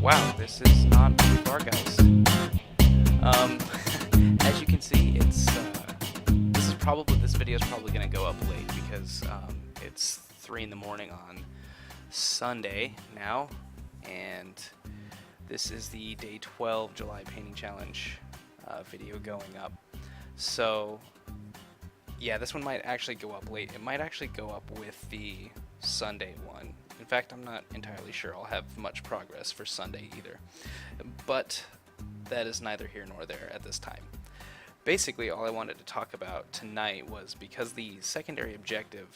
Wow, this is not Vargeist. Um, as you can see, this video is probably gonna go up late because it's 3 in the morning on Sunday now, and this is the day 12 July Painting Challenge video going up. So yeah, this one might actually go up late. It might actually go up with the Sunday one. In fact, I'm not entirely sure I'll have much progress for Sunday either. But that is neither here nor there at this time. Basically, all I wanted to talk about tonight was because the secondary objective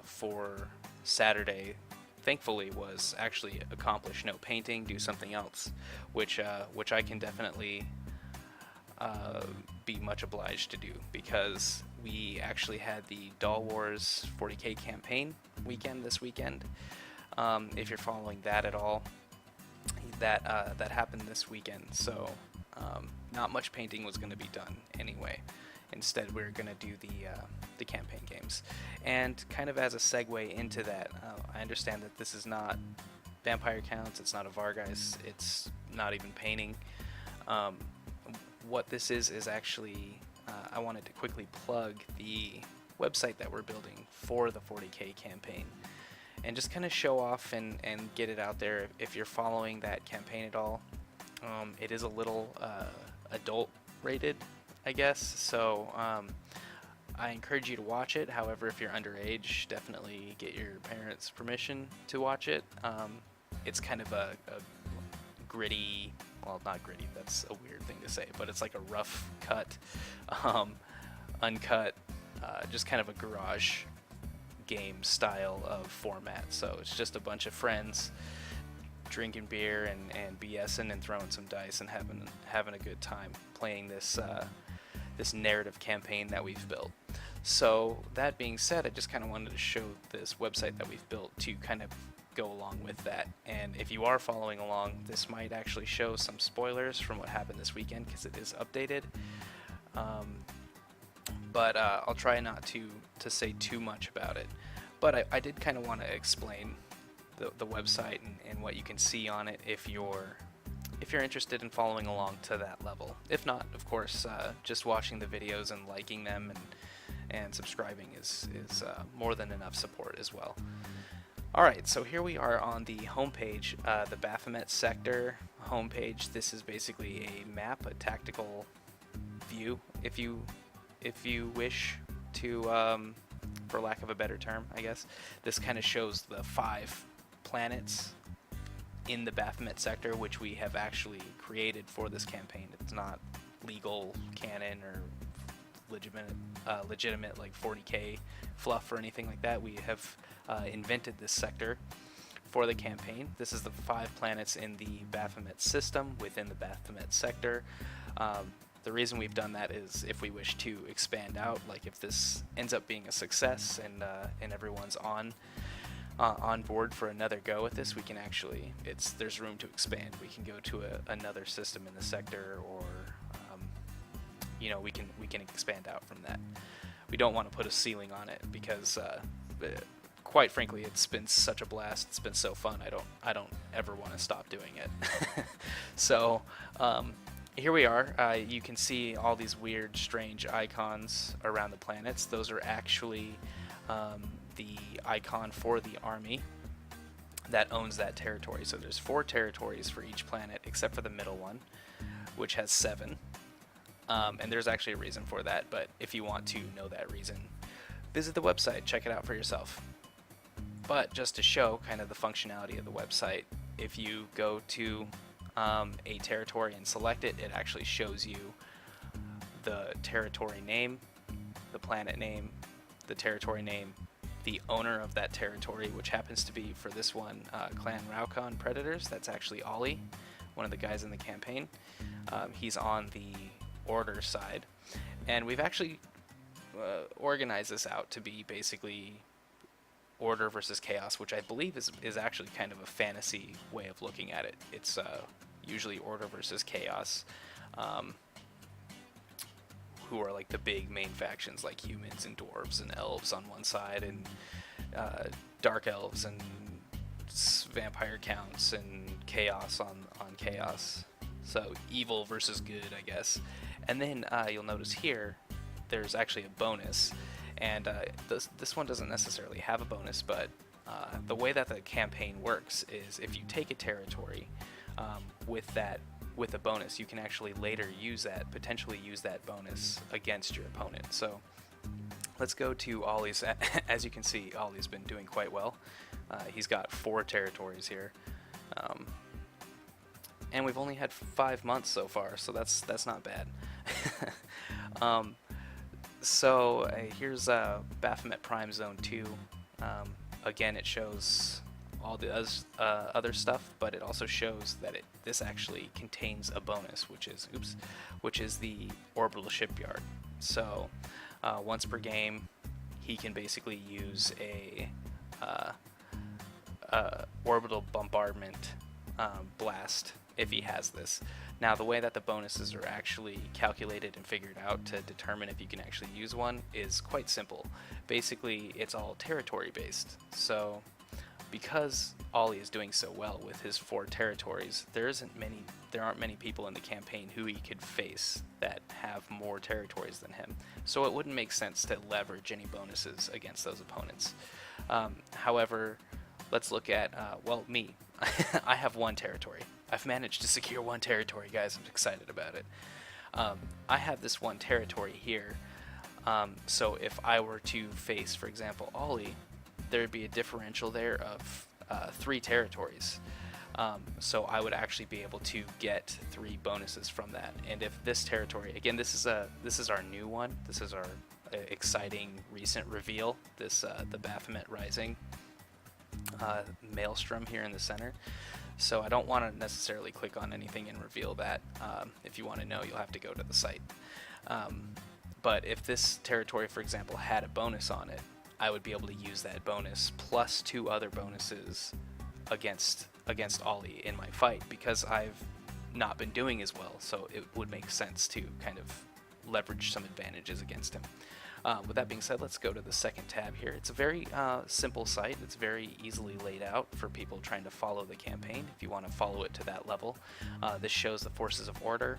for Saturday, thankfully, was actually accomplish no painting, do something else, which I can definitely be much obliged to do, because we actually had the Doll Wars 40k campaign weekend this weekend. If you're following that at all, that happened this weekend, so not much painting was going to be done anyway. Instead, we're going to do the campaign games. And kind of as a segue into that, I understand that this is not Vampire Counts, it's not a Vargeist, it's not even painting. What this is actually, I wanted to quickly plug the website that we're building for the 40k campaign, and just kind of show off and get it out there. If you're following that campaign at all, it is a little adult rated, I guess, so I encourage you to watch it. However, if you're underage, definitely get your parents' permission to watch it. It's kind of a gritty, well, not gritty, that's a weird thing to say, but it's like a rough cut, uncut, just kind of a garage game style of format. So it's just a bunch of friends drinking beer and BSing and throwing some dice and having a good time playing this narrative campaign that we've built. So that being said, I just kind of wanted to show this website that we've built to kind of go along with that. And if you are following along, this might actually show some spoilers from what happened this weekend, because it is updated. But I'll try not to say too much about it. But I did kind of want to explain the website and what you can see on it if you're interested in following along to that level. If not, of course, just watching the videos and liking them and subscribing is more than enough support as well. Alright, so here we are on the homepage, the Baphomet sector homepage. This is basically a map, a tactical view, if you wish to, for lack of a better term, I guess. This kind of shows the 5 planets in the Baphomet sector, which we have actually created for this campaign. It's not legal canon or legitimate like 40k fluff or anything like that. We have invented this sector for the campaign. This is the 5 planets in the Baphomet system within the Baphomet sector. The reason we've done that is if we wish to expand out, like if this ends up being a success and everyone's on board for another go at this, we can actually, there's room to expand. We can go to another system in the sector, or we can expand out from that. We don't want to put a ceiling on it because quite frankly, it's been such a blast. It's been so fun. I don't ever want to stop doing it. So here we are. You can see all these weird, strange icons around the planets. Those are actually the icon for the army that owns that territory. So there's 4 territories for each planet, except for the middle one, which has 7. And there's actually a reason for that, but if you want to know that reason, visit the website, check it out for yourself. But just to show kind of the functionality of the website, if you go to a territory and select it, it actually shows you the territory name, the planet name, the territory name, the owner of that territory, which happens to be, for this one, Clan Raukon Predators. That's actually Ollie, one of the guys in the campaign. He's on the order side, and we've actually organized this out to be basically order versus chaos, which I believe is actually kind of a fantasy way of looking at it. It's usually order versus chaos, who are like the big main factions, like humans and dwarves and elves on one side, and dark elves and vampire counts and chaos on chaos. So evil versus good, I guess. And then you'll notice here there's actually a bonus, and this one doesn't necessarily have a bonus, but the way that the campaign works is if you take a territory with a bonus, you can actually later potentially use that bonus against your opponent. So let's go to Ollie's. As you can see, Ollie's been doing quite well. He's got 4 territories here. And we've only had 5 months so far, so that's not bad. Here's Baphomet Prime Zone 2. Again, it shows all the other stuff, but it also shows that this actually contains a bonus, which is the Orbital Shipyard. So once per game, he can basically use a orbital bombardment blast if he has this. Now, the way that the bonuses are actually calculated and figured out to determine if you can actually use one is quite simple. Basically, it's all territory based. So because Ollie is doing so well with his 4 territories, there aren't many people in the campaign who he could face that have more territories than him. So it wouldn't make sense to leverage any bonuses against those opponents. However, let's look at, me. I have 1 territory. I've managed to secure 1 territory, guys. I'm excited about it. I have this 1 territory here. So if I were to face, for example, Ollie, there'd be a differential there of 3 territories. So I would actually be able to get 3 bonuses from that. And if this territory, again, this is our new one. This is our exciting recent reveal. The Baphomet Rising Maelstrom here in the center. So I don't want to necessarily click on anything and reveal that. If you want to know, you'll have to go to the site. But if this territory, for example, had a bonus on it, I would be able to use that bonus plus 2 other bonuses against Ollie in my fight, because I've not been doing as well. So it would make sense to kind of leverage some advantages against him. With that being said, let's go to the second tab here. It's a very simple site. It's very easily laid out for people trying to follow the campaign, if you want to follow it to that level. This shows the forces of order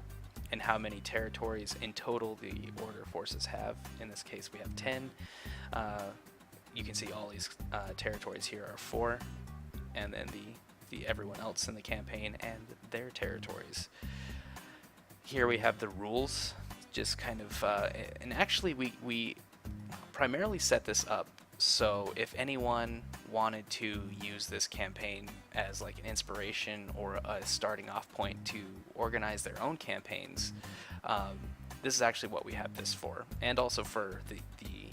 and how many territories in total the order forces have. In this case, we have 10. You can see all these territories here are 4, and then the everyone else in the campaign and their territories. Here we have the rules. Just kind of, and actually we primarily set this up so if anyone wanted to use this campaign as like an inspiration or a starting off point to organize their own campaigns, this is actually what we have this for, and also for the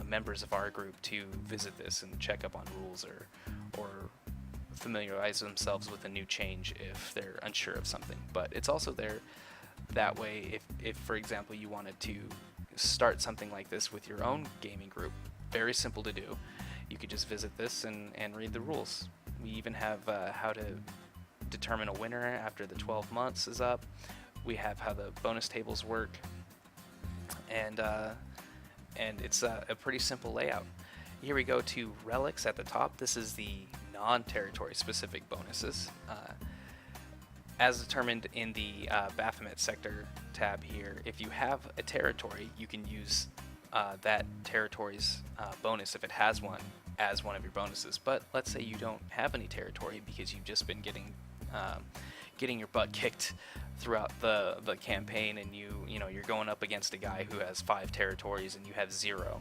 members of our group to visit this and check up on rules or familiarize themselves with a new change if they're unsure of something. But it's also there that way if for example you wanted to start something like this with your own gaming group. Very simple to do. You could just visit this and read the rules. We even have how to determine a winner after the 12 months is up. We have how the bonus tables work, and it's a pretty simple layout. Here we go to relics at the top. This is the non-territory specific bonuses. As determined in the Baphomet sector tab here, if you have a territory, you can use that territory's bonus, if it has one, as one of your bonuses. But let's say you don't have any territory because you've just been getting your butt kicked throughout the campaign, and you're going up against a guy who has 5 territories and you have 0.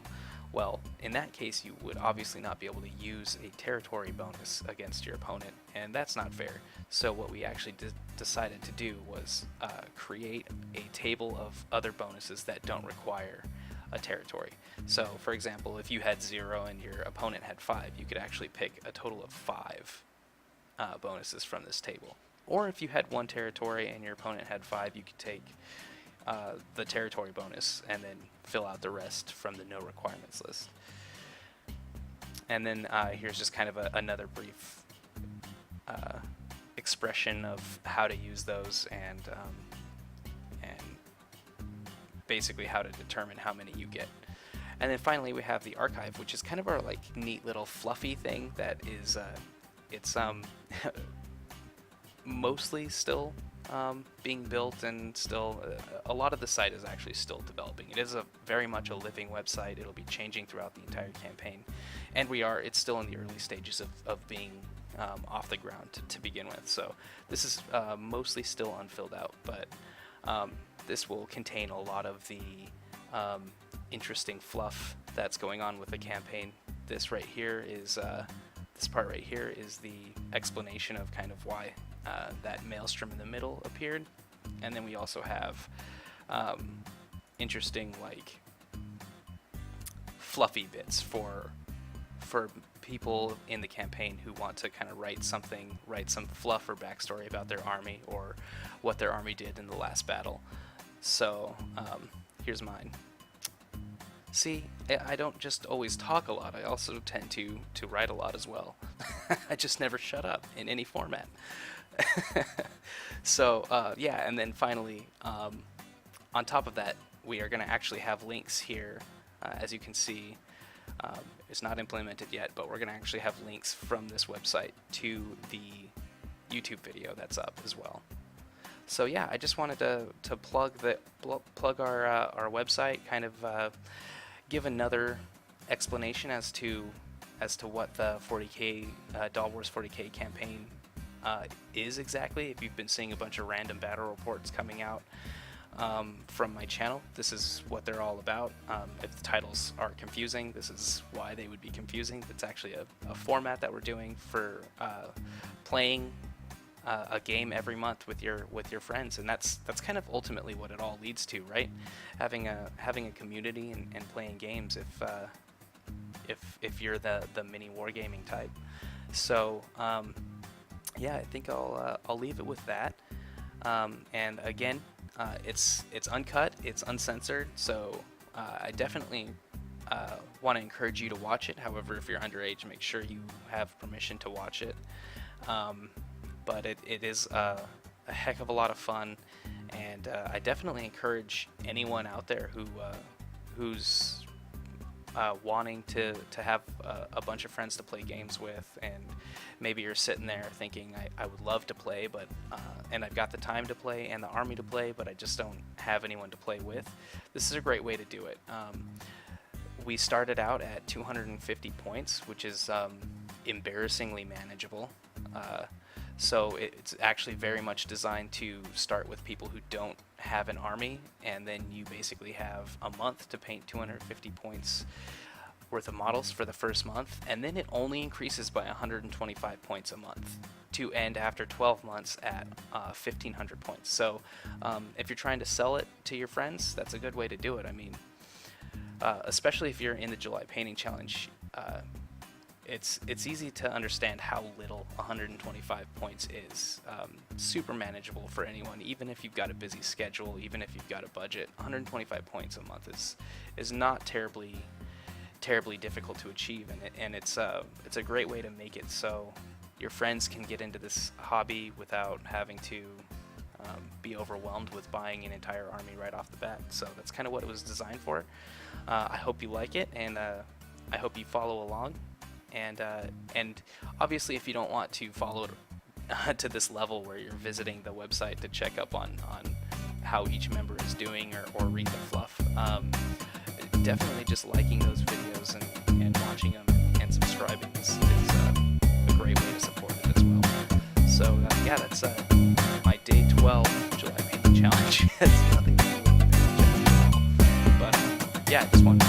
Well, in that case, you would obviously not be able to use a territory bonus against your opponent, and that's not fair. So what we actually decided to do was create a table of other bonuses that don't require a territory. So, for example, if you had 0 and your opponent had 5, you could actually pick a total of 5 bonuses from this table. Or if you had 1 territory and your opponent had 5, you could take the territory bonus and then fill out the rest from the no requirements list. And then here's just kind of another brief expression of how to use those and basically how to determine how many you get. And then finally we have the archive, which is kind of our like neat little fluffy thing that is it's mostly still being built, and still a lot of the site is actually still developing. It is a very much a living website. It'll be changing throughout the entire campaign, and it's still in the early stages of being off the ground to begin with. So this is mostly still unfilled out, but this will contain a lot of the interesting fluff that's going on with the campaign. This right here is this part right here is the explanation of kind of why that maelstrom in the middle appeared, and then we also have interesting like fluffy bits for people in the campaign who want to kind of write some fluff or backstory about their army or what their army did in the last battle. So here's mine. See, I don't just always talk a lot, I also tend to write a lot as well. I just never shut up in any format. So yeah, and then finally, on top of that, we are going to actually have links here. As you can see, it's not implemented yet, but we're going to actually have links from this website to the YouTube video that's up as well. So yeah, I just wanted to plug our website, kind of give another explanation as to what the 40K Doll Wars 40K campaign is exactly. If you've been seeing a bunch of random battle reports coming out from my channel, this is what they're all about. If the titles are confusing, this is why they would be confusing. It's actually a format that we're doing for playing a game every month with your friends, and that's kind of ultimately what it all leads to, right? Having a community and playing games. If you're the mini wargaming type. So yeah, I think I'll leave it with that. And again, it's uncut, it's uncensored, so I definitely want to encourage you to watch it. However, if you're underage, make sure you have permission to watch it. But it is a heck of a lot of fun, and I definitely encourage anyone out there who's wanting to have a bunch of friends to play games with, and maybe you're sitting there thinking, I would love to play, but and I've got the time to play and the army to play, but I just don't have anyone to play with. This is a great way to do it. We started out at 250 points, which is embarrassingly manageable. So it's actually very much designed to start with people who don't have an army, and then you basically have a month to paint 250 points worth of models for the first month, and then it only increases by 125 points a month to end after 12 months at 1,500 points. So if you're trying to sell it to your friends, that's a good way to do it. I mean, especially if you're in the July Painting Challenge, it's easy to understand how little 125 points is. Super manageable for anyone, even if you've got a busy schedule, even if you've got a budget. 125 points a month is not terribly difficult to achieve, and it's a great way to make it so your friends can get into this hobby without having to be overwhelmed with buying an entire army right off the bat. So that's kind of what it was designed for. I hope you like it, and I hope you follow along. And obviously, if you don't want to follow it to this level where you're visiting the website to check up on how each member is doing or read the fluff, definitely just liking those videos and watching them and subscribing is a great way to support it as well. So yeah, that's my day 12 July Painting Challenge. It's nothing to do with the challenge at all. But yeah, I just wanted